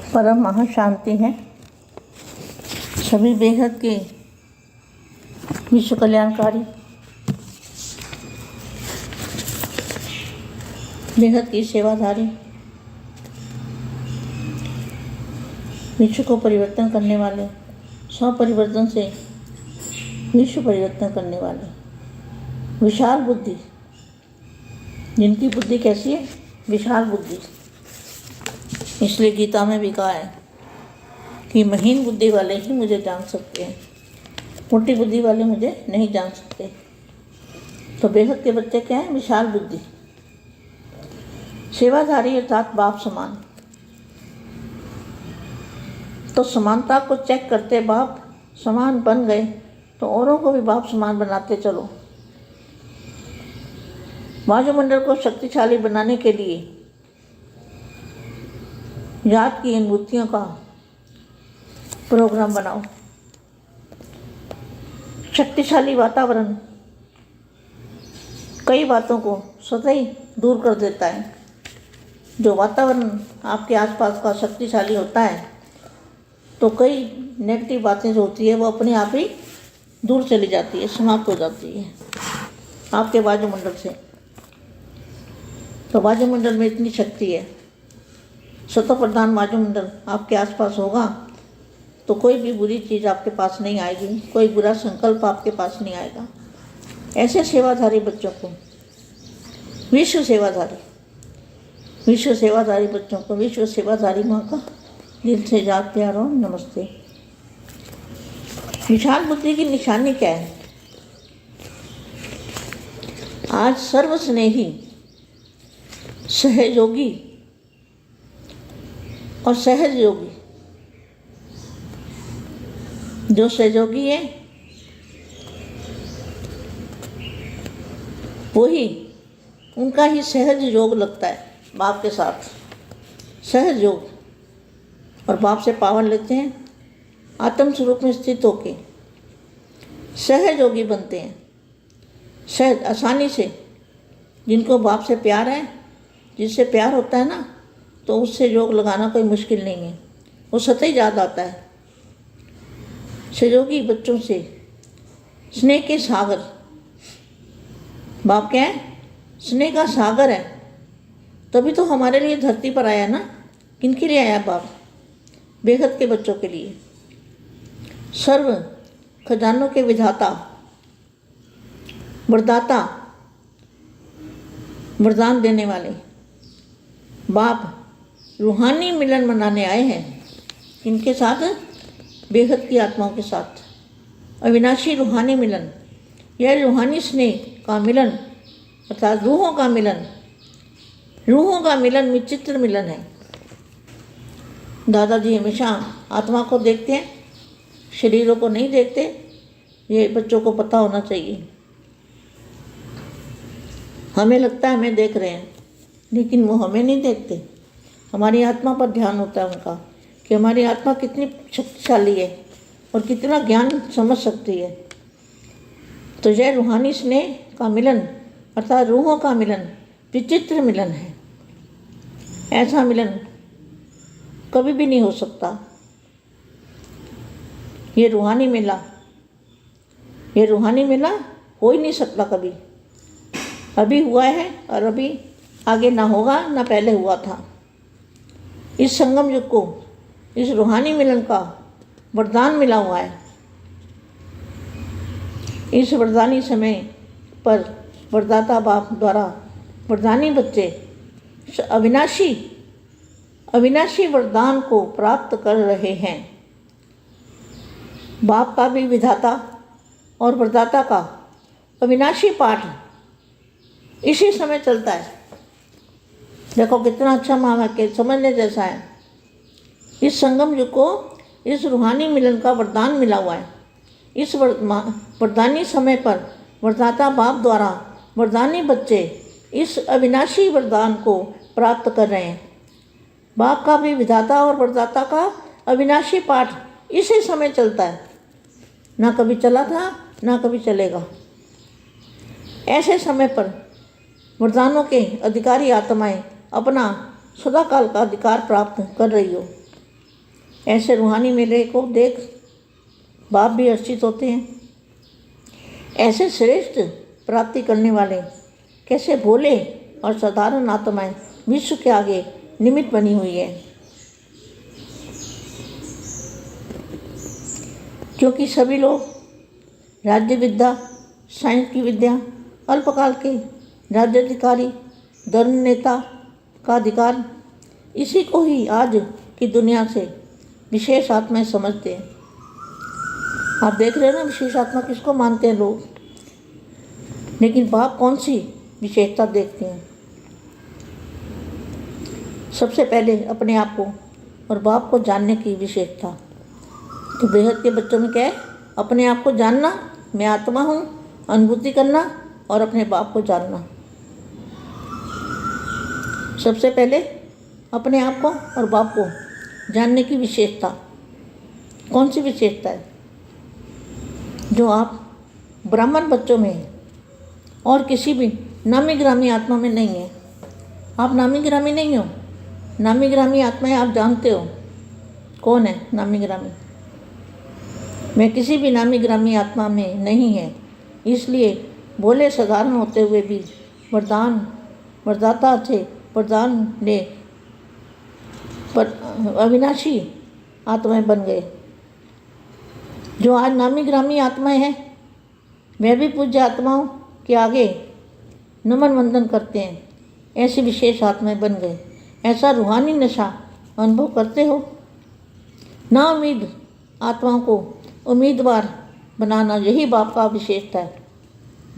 परम महाशांति है। सभी बेहद के विश्व कल्याणकारी, बेहद की सेवाधारी, विश्व को परिवर्तन करने वाले, स्वपरिवर्तन से विश्व परिवर्तन करने वाले, विशाल बुद्धि, जिनकी बुद्धि कैसी है? विशाल बुद्धि। इसलिए गीता में भी कहा है कि महीन बुद्धि वाले ही मुझे जान सकते हैं, मोटी बुद्धि वाले मुझे नहीं जान सकते। तो बेहद के बच्चे क्या हैं? विशाल बुद्धि, सेवाधारी अर्थात बाप समान। तो समानता को चेक करते बाप समान बन गए तो औरों को भी बाप समान बनाते चलो। वायुमंडल को शक्तिशाली बनाने के लिए याद की इन बुद्धियों का प्रोग्राम बनाओ। शक्तिशाली वातावरण कई बातों को स्वतः ही दूर कर देता है। जो वातावरण आपके आसपास का शक्तिशाली होता है तो कई नेगेटिव बातें जो होती है वो अपने आप ही दूर चली जाती है, समाप्त हो जाती है आपके वायुमंडल से। तो वायुमंडल में इतनी शक्ति है, स्वतः प्रधान वायुमंडल आपके आसपास होगा तो कोई भी बुरी चीज़ आपके पास नहीं आएगी, कोई बुरा संकल्प आपके पास नहीं आएगा। ऐसे सेवाधारी बच्चों को, विश्व सेवाधारी बच्चों को विश्व सेवाधारी माँ का दिल से याद प्यार और नमस्ते। विशाल बुद्धि की निशानी क्या है? आज सर्वस्नेही, सहयोगी और सहज योगी। जो सहयोगी है वही, उनका ही सहज योग लगता है बाप के साथ, सहज योग। और बाप से पावर लेते हैं, आत्म स्वरूप में स्थित होके सहज योगी बनते हैं। सहज, आसानी से। जिनको बाप से प्यार है, जिससे प्यार होता है ना, तो उससे योग लगाना कोई मुश्किल नहीं है, वो स्वतः ही याद आता है। सहयोगी बच्चों से स्नेह के सागर। बाप क्या है? स्नेह का सागर है। तभी तो हमारे लिए धरती पर आया ना। किनके लिए आया बाप? बेहद के बच्चों के लिए। सर्व खजानों के विधाता, वरदाता, वरदान देने वाले बाप रूहानी मिलन मनाने आए हैं। इनके साथ? बेहद की आत्माओं के साथ अविनाशी रूहानी मिलन। यह रूहानी स्नेह का मिलन अर्थात रूहों का मिलन, रूहों का मिलन विचित्र मिलन है। दादाजी हमेशा आत्मा को देखते हैं, शरीरों को नहीं देखते। ये बच्चों को पता होना चाहिए। हमें लगता है हमें देख रहे हैं, लेकिन वो हमें नहीं देखते। हमारी आत्मा पर ध्यान होता है उनका कि हमारी आत्मा कितनी शक्तिशाली है और कितना ज्ञान समझ सकती है। तो यह रूहानी स्नेह का मिलन अर्थात रूहों का मिलन विचित्र मिलन है। ऐसा मिलन कभी भी नहीं हो सकता। ये रूहानी मेला हो ही नहीं सकता कभी। अभी हुआ है और अभी आगे ना होगा, ना पहले हुआ था। इस संगम युग को इस रूहानी मिलन का वरदान मिला हुआ है। इस वरदानी समय पर वरदाता बाप द्वारा वरदानी बच्चे अविनाशी वरदान को प्राप्त कर रहे हैं। बाप का भी विधाता और वरदाता का अविनाशी पाठ इसी समय चलता है। देखो कितना अच्छा महावाक्य समझने जैसा है। इस संगम युग को इस रूहानी मिलन का वरदान मिला हुआ है। इस वरदानी समय पर वरदाता बाप द्वारा वरदानी बच्चे इस अविनाशी वरदान को प्राप्त कर रहे हैं। बाप का भी विधाता और वरदाता का अविनाशी पाठ इसी समय चलता है। ना कभी चला था, ना कभी चलेगा। ऐसे समय पर वरदानों के अधिकारी आत्माएं अपना सदाकाल का अधिकार प्राप्त कर रही हो। ऐसे रूहानी मेले को देख बाप भी हर्षित होते हैं। ऐसे श्रेष्ठ प्राप्ति करने वाले कैसे भोले और साधारण आत्माएं विश्व के आगे निमित्त बनी हुई है, क्योंकि सभी लोग राज्य विद्या, साइंस की विद्या, अल्पकाल के राज्याधिकारी, धर्म नेता का अधिकार, इसी को ही आज की दुनिया से विशेष आत्माएं समझते हैं। आप देख रहे हैं ना, विशेष आत्मा किसको मानते हैं लोग, लेकिन बाप कौन सी विशेषता देखते हैं? सबसे पहले अपने आप को और बाप को जानने की विशेषता। तो बेहद के बच्चों में क्या है? अपने आप को जानना, मैं आत्मा हूँ, अनुभूति करना और अपने बाप को जानना। सबसे पहले अपने आप को और बाप को जानने की विशेषता। कौन सी विशेषता है? जो आप ब्राह्मण बच्चों में है और किसी भी नामी ग्रामी आत्मा में नहीं है। आप नामी ग्रामी नहीं हो। नामी ग्रामी आत्माएं आप जानते हो कौन है नामी ग्रामी। मैं किसी भी नामी ग्रामी आत्मा में नहीं है, इसलिए भोले साधारण होते हुए भी वरदाता थे, वरदान ने पर अविनाशी आत्माएं बन गए। जो आज नामी ग्रामी आत्माएं हैं, वे भी पूज्य आत्माओं के आगे नमन वंदन करते हैं। ऐसी विशेष आत्माएं बन गए। ऐसा रूहानी नशा अनुभव करते हो। ना उम्मीद आत्माओं को उम्मीदवार बनाना, यही बाप का विशेषता है।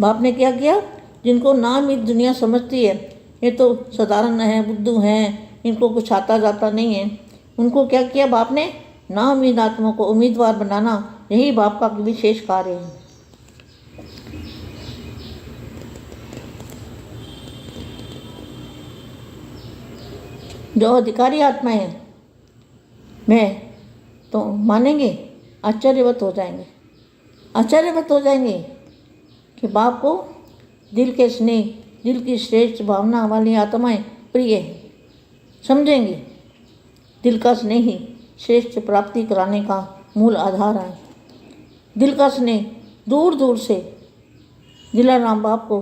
बाप ने क्या किया? जिनको ना उम्मीद दुनिया समझती है, ये तो साधारण है, बुद्धू हैं, इनको कुछ आता जाता नहीं है, उनको क्या किया बाप ने? ना उम्मीद आत्माओं को उम्मीदवार बनाना, यही बाप का विशेष कार्य है। जो अधिकारी आत्मा है, मैं तो मानेंगे, आश्चर्यवत हो जाएंगे। आश्चर्यवत हो जाएंगे कि बाप को दिल के स्नेह, दिल की श्रेष्ठ भावना वाली आत्माएं प्रिय है। समझेंगे दिल का स्नेह ही श्रेष्ठ प्राप्ति कराने का मूल आधार है। दिल का स्नेह दूर दूर से दिलाराम बाप को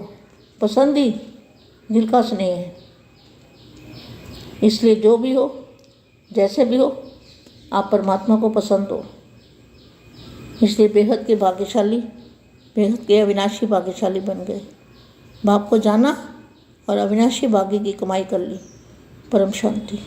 पसंद ही दिल का स्नेह है। इसलिए जो भी हो, जैसे भी हो, आप परमात्मा को पसंद हो। इसलिए बेहद के भाग्यशाली, बेहद के अविनाशी भाग्यशाली बन गए। बाप को जाना और अविनाशी भाग्य की कमाई कर ली। परम शांति।